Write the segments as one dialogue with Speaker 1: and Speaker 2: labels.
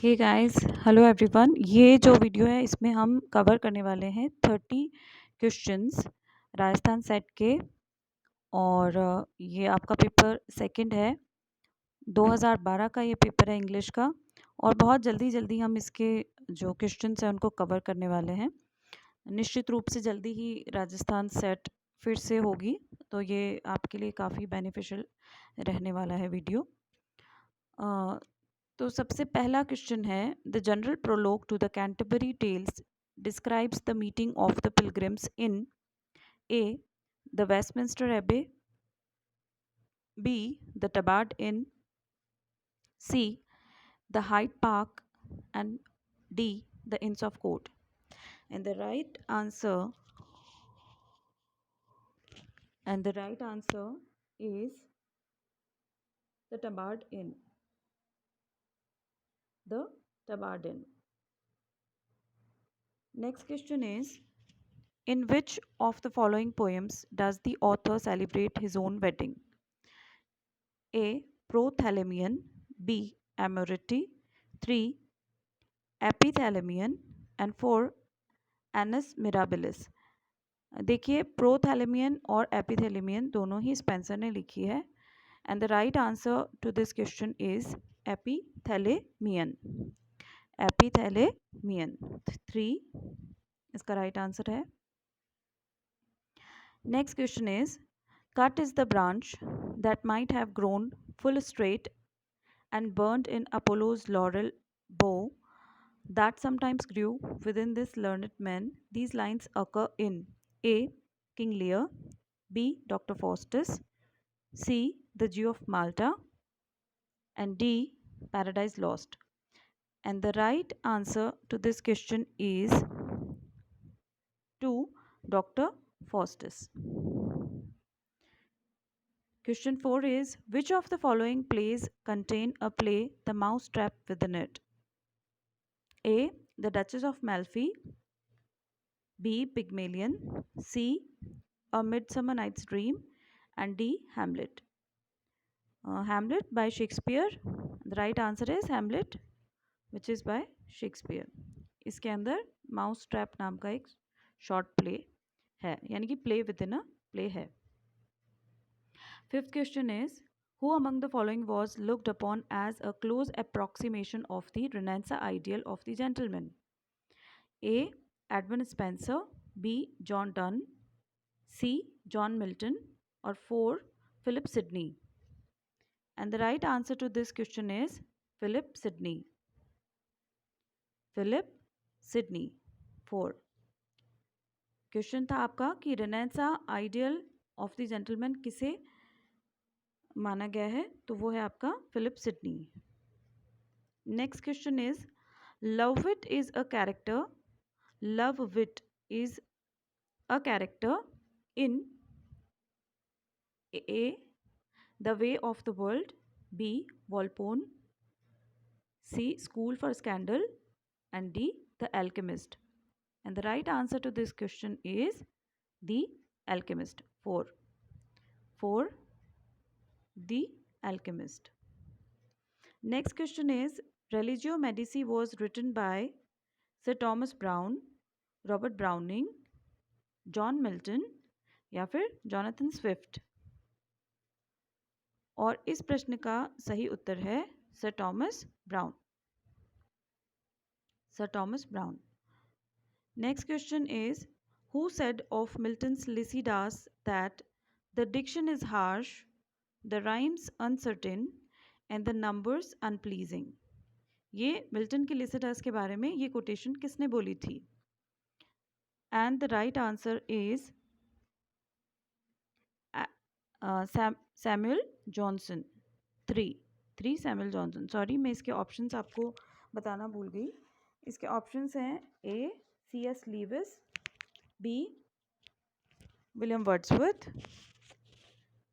Speaker 1: Hey guys, hello everyone. ये जो video है इसमें हम कवर करने वाले हैं 30 क्वेश्चंस राजस्थान सेट के। और ये आपका पेपर सेकंड है, 2012 का ये पेपर है इंग्लिश का। और बहुत जल्दी जल्दी हम इसके जो क्वेश्चंस हैं उनको कवर करने वाले हैं। निश्चित रूप से जल्दी ही राजस्थान सेट फिर से होगी, तो ये आपके लिए काफ़ी बेनिफिशियल रहने वाला है वीडियो। तो सबसे पहला क्वेश्चन है, the general prologue to the Canterbury Tales describes the meeting of the pilgrims in A the Westminster Abbey, B the Tabard Inn, C the Hyde Park, and D the Inns of Court. And the right answer is the Tabard Inn, the Tabard Inn. Next question is, in which of the following poems does the author celebrate his own wedding? A. Prothalamion, B. Amority, 3. Epithalamion, and 4. Annus Mirabilis. देखिए, प्रोथैलेमियन और एपिथैलेमियन दोनों ही Spencer ने लिखी है। And the right answer to this question is Epithalamion. Epithalamion 3 इसका right answer है। Next question is, cut is the branch that might have grown full straight and burned in Apollo's laurel bow that sometimes grew within this learned man. These lines occur in A. King Lear, B. Dr. Faustus, C. The Jew of Malta, and D. Paradise Lost. And the right answer to this question is 2. Dr. Faustus. Question 4 is, which of the following plays contain a play The Mouse Trap within it? A. The Duchess of Malfi, B. Pygmalion, C. A Midsummer Night's Dream, and D. Hamlet. Hamlet by Shakespeare. The right answer is Hamlet, which is by Shakespeare. इसके अंदर mouse trap नाम का एक short play है, यानी कि play with in a play है। Fifth question is, who among the following was looked upon as a close approximation of the Renaissance ideal of the gentleman? A. Edmund Spenser, B. John Donne, C. John Milton, or 4. Philip Sidney. And the right answer to this question is Philip Sidney. Philip Sidney 4. Question था आपका कि Renaissance ideal of the gentleman किसे माना गया है, तो वो है आपका Philip Sidney. Next question is, Lovewit is a character in A the Way of the World, B Volpone, C School for Scandal, and D the Alchemist. And the right answer to this question is the Alchemist 4. The Alchemist. Next question is, Religio Medici was written by Sir Thomas Browne, Robert Browning, John Milton या फिर Jonathan Swift. और इस प्रश्न का सही उत्तर है sir Thomas brown. Next question is, who said of Milton's Lycidas that the diction is harsh, the rhymes uncertain, and the numbers unpleasing? ये मिल्टन के लिसिडास के बारे में ये कोटेशन किसने बोली थी? And the right answer is Samuel Johnson 3 Samuel Johnson. Sorry, मैं इसके ऑप्शंस आपको बताना भूल गई। इसके ऑप्शंस हैं A C.S. Lewis, B William Wordsworth,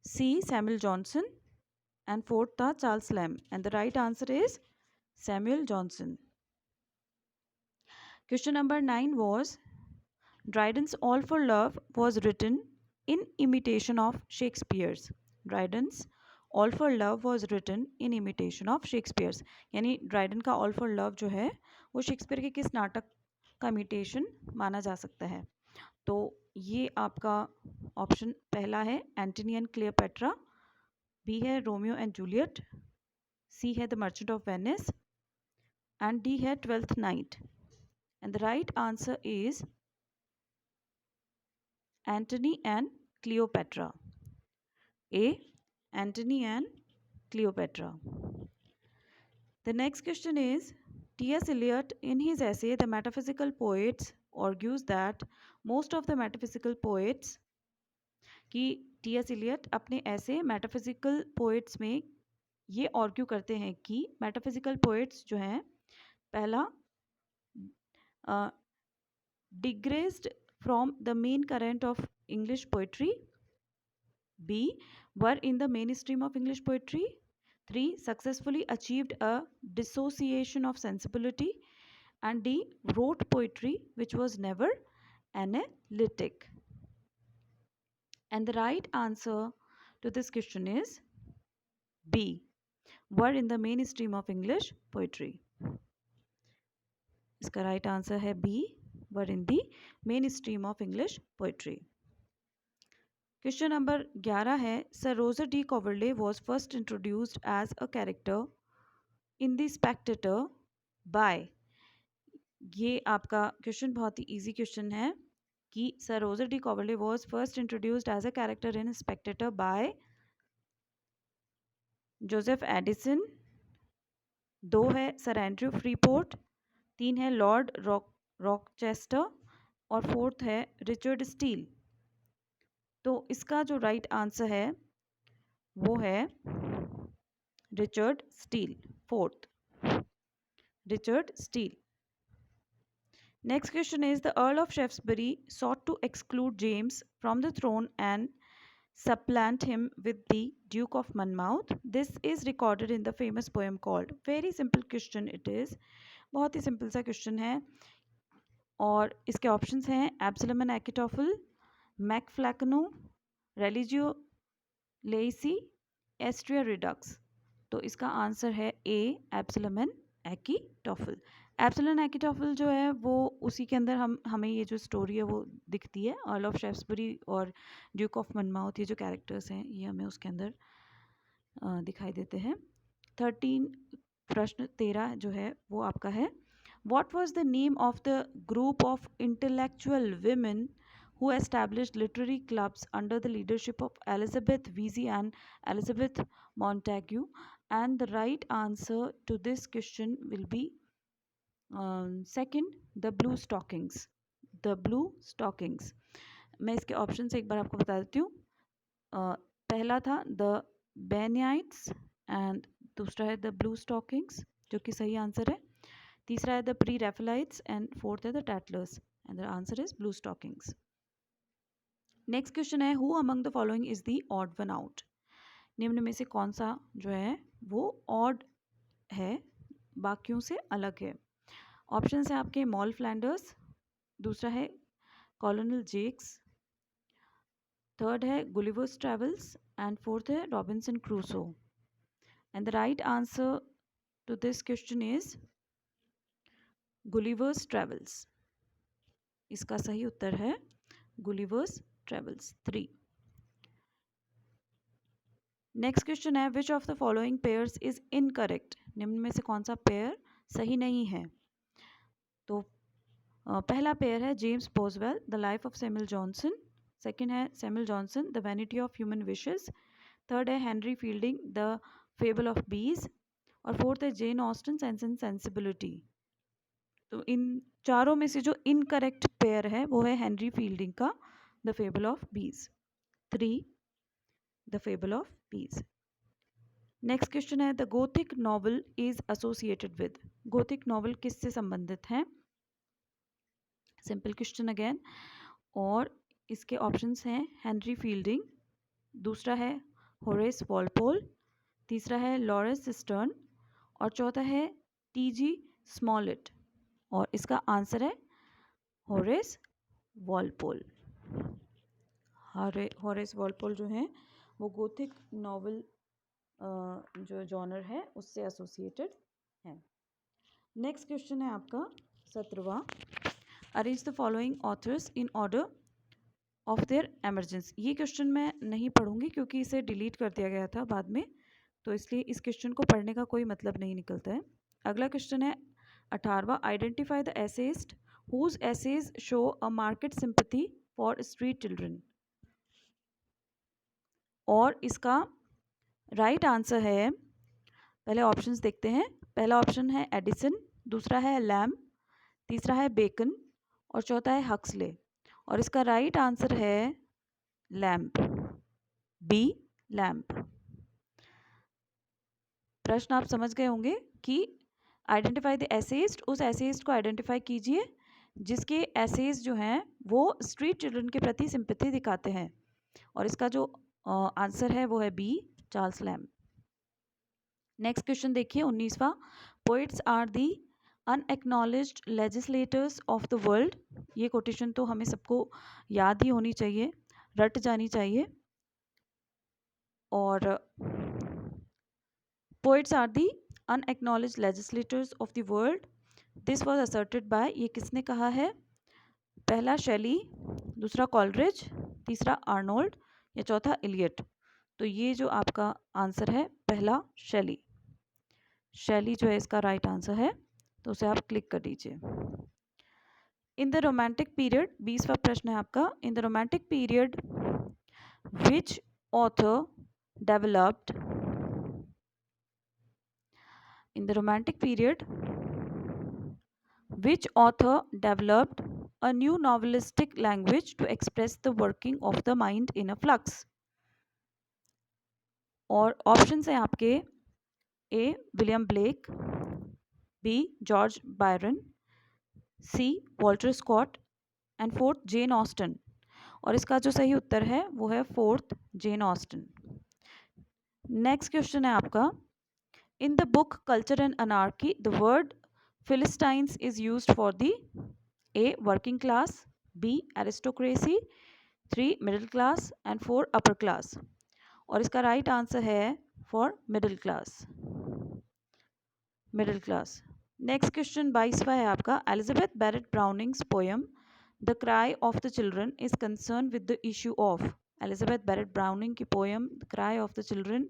Speaker 1: C Samuel Johnson, and 4th था Charles Lamb. and the right answer is Samuel Johnson. Question number 9 was, Dryden's All for Love was written in imitation of Shakespeare's. Dryden's All for Love was written in imitation of Shakespeare's. यानी Dryden का All for Love जो है वो Shakespeare के किस नाटक का imitation माना जा सकता है? तो ये आपका ऑप्शन पहला है एंटनी एंड क्लियोपेट्रा, बी है रोमियो एंड जूलियट, सी है the Merchant of Venice, and D है Twelfth Night. And the right answer is Antony and Cleopatra. A. Antony and Cleopatra. The next question is T.S. Eliot, in his essay The Metaphysical Poets, argues that most of the metaphysical poets कि T.S. Eliot अपने ऐसे metaphysical poets में ये argue करते हैं कि metaphysical poets जो हैं पहला digressed from the main current of English poetry, B. were in the mainstream of English poetry, 3. successfully achieved a dissociation of sensibility, and D. wrote poetry which was never analytic. And the right answer to this question is B. were in the mainstream of English poetry. इसका right answer है B. were in the mainstream of English poetry. Question number 11 है Sir Roger de Coverley was first introduced as a character in the Spectator by. ये आपका question बहुत ही easy question है कि Sir Roger de Coverley was first introduced as a character in Spectator by Joseph Addison, 2 है sir Andrew Freeport, 3 है Lord रॉकचेस्टर और 4th है रिचर्ड स्टील। तो इसका जो राइट आंसर है वो है Richard Steele, 4th Richard Steele. Next question is the Earl of Shaftesbury sought to exclude James from the throne and supplant him with the Duke of Monmouth. This is recorded in the famous poem called, very simple question it is, बहुत ही simple सा question है और इसके options हैं Absalom and Achitophel, MacFlecknoe, Religio Laici, Astraea Redux. तो इसका answer है A Absalom and Achitophel. Absalom and Achitophel जो है वो उसी के अंदर हमें ये जो स्टोरी है वो दिखती है। अर्ल ऑफ शेफ्सबरी और ड्यूक ऑफ मनमाउथ ये जो कैरेक्टर्स हैं ये हमें उसके अंदर दिखाई देते हैं। 13 जो है वो आपका है What was the name of the group of intellectual women who established literary clubs under the leadership of Elizabeth Vesey and Elizabeth Montagu? And the right answer to this question will be second, the blue stockings. The blue stockings. मैं इसके option से एक बार आपको बता देती हूँ। पहला था द बेनियाइट्स एंड दूसरा है द ब्लू स्टॉकिंग्स जो कि सही आंसर है। तीसरा है द प्री रेफलाइट्स एंड 4th है the Tatlers and the answer is blue stockings. Next question है who among the following is the odd one out. निम्न में से कौन सा जो है वो ऑड है, बाकियों से अलग है। ऑप्शन है आपके मॉल फ्लैंडर्स, दूसरा है कॉलोनल जेक्स, 3rd है गुलिवर्स ट्रेवल्स एंड 4th है Robinson Crusoe. And the right answer to this question is Gulliver's Travels. इसका सही उत्तर है गुलिवर्स ट्रेवल्स 3। नेक्स्ट क्वेश्चन है विच of the following pairs is incorrect. निम्न में से कौन सा पेयर सही नहीं है। तो पहला पेयर है James Boswell the Life of Samuel Johnson, second है Samuel Johnson the Vanity of Human Wishes, 3rd है Henry Fielding the Fable of Bees और 4th है Jane Austen Sense and Sensibility. तो इन चारों में से जो इनकरेक्ट पेयर है वो है हेनरी फील्डिंग का द फेबल ऑफ बीज 3, द फेबल ऑफ बीज। नेक्स्ट क्वेश्चन है the Gothic novel is associated with. Gothic novel किससे संबंधित है। सिंपल क्वेश्चन अगेन और इसके ऑप्शंस हैं हेनरी फील्डिंग, दूसरा है होरेस वॉलपोल, तीसरा है लॉरेंस स्टर्न और चौथा है टी.जी. स्मॉलेट और इसका आंसर है होरेस वॉलपोल। होरेस वॉलपोल जो है वो गोथिक नॉवल जो जॉनर है उससे एसोसिएटेड है। नेक्स्ट क्वेश्चन है आपका 17वां। Arrange the following authors in order of their emergence. ये क्वेश्चन मैं नहीं पढ़ूंगी क्योंकि इसे डिलीट कर दिया गया था बाद में, तो इसलिए इस क्वेश्चन को पढ़ने का कोई मतलब नहीं निकलता है। अगला क्वेश्चन है 18वां। Identify the essayist whose essays show a marked sympathy for street children. और इसका राइट आंसर है, पहले ऑप्शंस देखते हैं। पहला ऑप्शन है एडिसन, दूसरा है लैम्ब, तीसरा है बेकन और चौथा है हक्सले। और इसका राइट आंसर है लैम्ब, बी लैम्ब। प्रश्न आप समझ गए होंगे कि आइडेंटिफाई द एसेइस्ट, उस एसेइस्ट को आइडेंटिफाई कीजिए जिसके एसेज जो हैं वो स्ट्रीट चिल्ड्रन के प्रति सिंपैथी दिखाते हैं। और इसका जो आंसर है वो है B, Charles Lamb. Next question देखिए 19वां। Poets are the unacknowledged legislators of the world. ये कोटेशन तो हमें सबको याद ही होनी चाहिए, रट जानी चाहिए। और poets are the unacknowledged legislators of the world, this was asserted by, ये किसने कहा है? पहला शेली, दूसरा कॉलरिज, तीसरा आर्नोल्ड या चौथा इलियट। तो ये जो आपका आंसर है पहला शेली, शैली जो है इसका राइट आंसर है, तो उसे आप क्लिक कर दीजिए। इन द रोमांटिक पीरियड, 20वां प्रश्न है आपका। In the romantic period which author developed, in the romantic period which author developed a new novelistic language to express the working of the mind in a flux? और options हैं आपके, A William Blake, B George Byron, C Walter Scott and fourth Jane Austen. और इसका जो सही उत्तर है वो है fourth, Jane Austen. Next question है आपका। In the book Culture and Anarchy the word Philistines is used for the A working class, B aristocracy, 3 middle class and 4 upper class. और इसका राइट आंसर है four middle class, middle class. Next question 22वां है आपका। Elizabeth Barrett Browning's poem the Cry of the Children is concern with the issue of. Elizabeth Barrett Browning की poem the Cry of the Children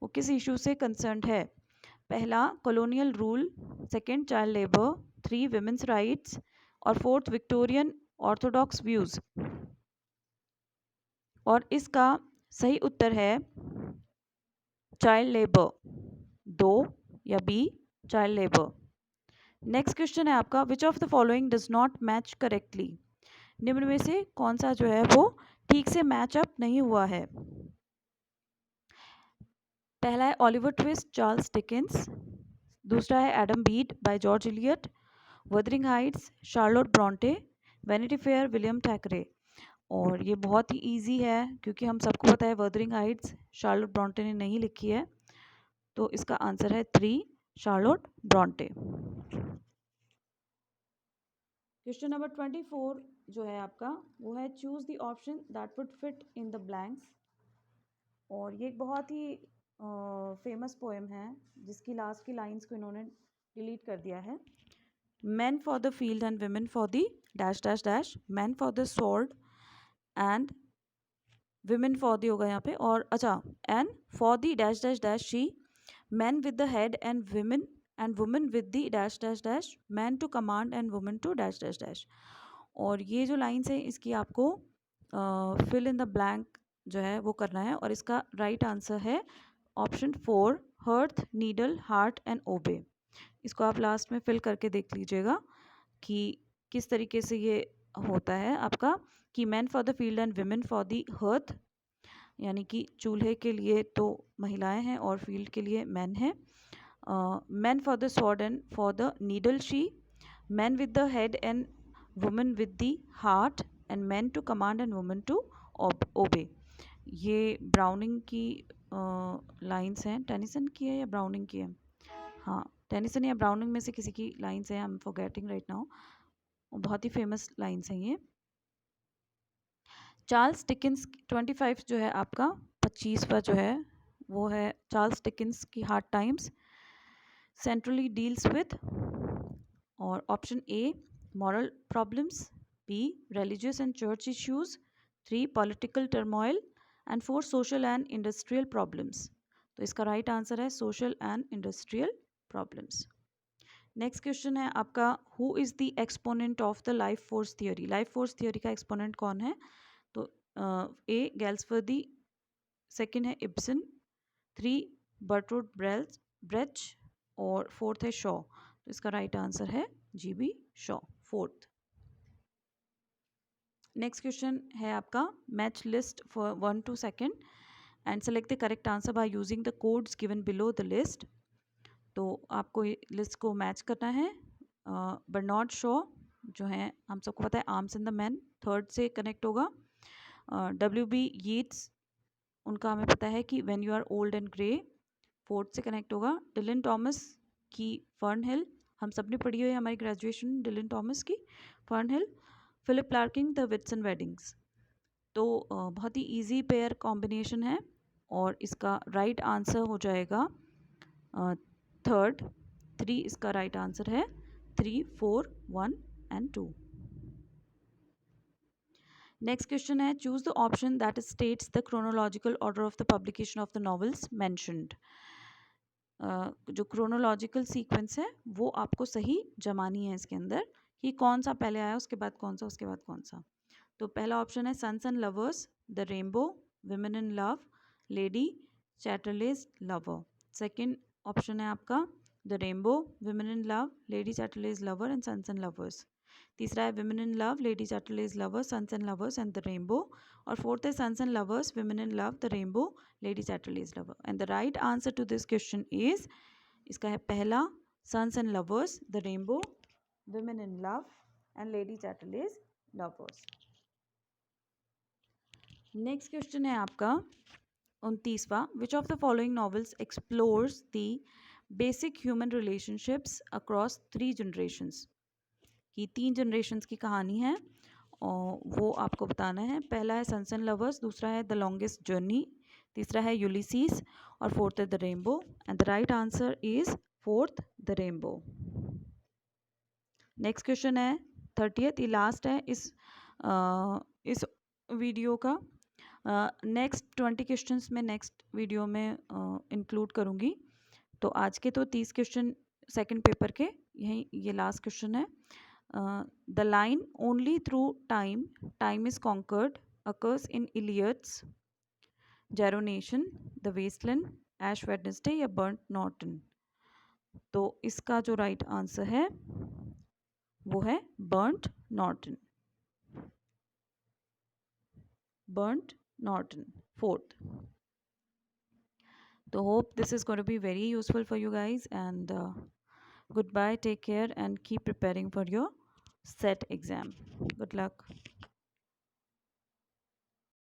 Speaker 1: वो किस issue से concern है? पहला colonial rule, second child labour, 3 women's rights और 4th Victorian Orthodox views. और इसका सही उत्तर है चाइल्ड लेबर, 2 या B child labour. Next question है आपका। विच of the following does not match correctly. निम्न में से कौन सा जो है वो ठीक से मैच अप नहीं हुआ है? पहला है ओलिवर ट्विस्ट चार्ल्स डिकेंस, दूसरा है Adam Bede by George Eliot, Wuthering Heights Charlotte Bronte, Vanity Fair William Thackeray. और ये बहुत ही इजी है क्योंकि हम सबको पता है वुथरिंग हाइट्स शार्लोट ब्रॉन्टे ने नहीं लिखी है, तो इसका आंसर है 3 शार्लोट ब्रॉन्टे। क्वेश्चन नंबर 24 जो है आपका वो है choose the option that would fit in the blanks. और ये एक बहुत ही फेमस पोएम है जिसकी लास्ट की लाइंस को इन्होंने डिलीट कर दिया है। men for the field and women for the dash dash dash, men for the sword and women for the होगा यहाँ पे, और अच्छा and for the dash dash dash she, men with the head and women with the dash dash dash, men to command and women to dash dash dash। और ये जो lines है इसकी आपको फिल इन द ब्लैंक जो है वो करना है। और इसका राइट आंसर है option 4 hearth needle heart and ओबे। इसको आप लास्ट में फिल करके देख लीजिएगा कि किस तरीके से ये होता है आपका, कि man for the field and women for the hearth, यानी कि चूल्हे के लिए तो महिलाएं हैं और फील्ड के लिए मैन हैं। Man for the sword and for the needle she, man with the head and woman with the heart, and man to command and woman to obey. ये ब्राउनिंग की लाइंस हैं, टेनिसन की है या browning की है? हाँ, टेनिसन या ब्राउनिंग में से किसी की लाइंस हैं, I am forgetting right now. बहुत ही फेमस लाइंस हैं ये। चार्ल्स डिकेंस 25 जो है आपका 25वां जो है वो है चार्ल्स डिकिंस की Hard Times, centrally deals with, और option A moral problems, B religious and church issues, three political turmoil and four social and industrial problems. तो इसका राइट आंसर है social and industrial problems. Next question है आपका, who is the exponent of the life force theory? Life force theory का exponent कौन है? तो A Galsworthy, second है इब्सन, थ्री बर्टरूड ब्रेच, और फोर्थ है शॉ। तो इसका राइट आंसर है G B Shaw, fourth. Next question है आपका, match list for 1 to 2 and select the correct answer by using the codes given below the list. तो आपको list को मैच करना है। बर्नार्ड शॉ जो है, हम सबको पता है Arms and the Man, third से कनेक्ट होगा। डब्ल्यू बी यीट्स, उनका हमें पता है कि when you are old and grey, fourth से कनेक्ट होगा। डिलन थॉमस की फर्न हिल, हम सब ने पढ़ी हुई है हमारी ग्रेजुएशन डिलन थॉमस की Fern Hill. Philip Larkin the wits and weddings. तो बहुत ही इजी पेयर कॉम्बिनेशन है, और इसका राइट आंसर हो जाएगा थर्ड, थ्री इसका राइट आंसर है, 3, 4, 1 एंड 2। नेक्स्ट क्वेश्चन है, choose the option that states the chronological order of the publication of the novels mentioned. जो क्रोनोलॉजिकल सीक्वेंस है वो आपको सही जमानी है इसके अंदर, कि कौन सा पहले आया, उसके बाद कौन सा, उसके बाद कौन सा। तो पहला ऑप्शन है Sons and Lovers, the Rainbow, Women in Love, Lady Chatterley's Lover. Second option है आपका the Rainbow, Women in Love, Lady Chatterley's Lover and Sons and Lovers. तीसरा है Women in Love, Lady Chatterley's Lover, Sons and Lovers and the Rainbow. और fourth है Sons and Lovers, Women in Love, the Rainbow, Lady Chatterley's Lover. And the right answer to this question is, इसका है पहला, sons and Lovers, the Rainbow, Women in Love and Lady Chatterley's Lovers. Next question है आपका 29वां, which of the following novels explores the basic human relationships across 3 generations. कि 3 generations की कहानी है और वो आपको बताना है। पहला है सन्स एंड लवर्स, दूसरा है द लॉन्गेस्ट जर्नी, तीसरा है यूलिसीज, और फोर्थ है the rainbow. And the right answer is fourth, the rainbow. Next question है 30th, ये लास्ट है इस वीडियो का। नेक्स्ट 20 क्वेश्चंस में नेक्स्ट वीडियो में इंक्लूड करूँगी। तो आज के तो 30 क्वेश्चन सेकंड पेपर के, यही ये लास्ट क्वेश्चन है। The line only through time, time is conquered occurs in Eliot's, Gerontion, the Waste Land, Ash Wednesday या बर्न्ट नॉर्टन। तो इसका जो राइट आंसर है वो है Burnt Norton, Burnt Norton, fourth. So hope this is going to be very useful for you guys, and goodbye, take care, and keep preparing for your set exam. Good luck.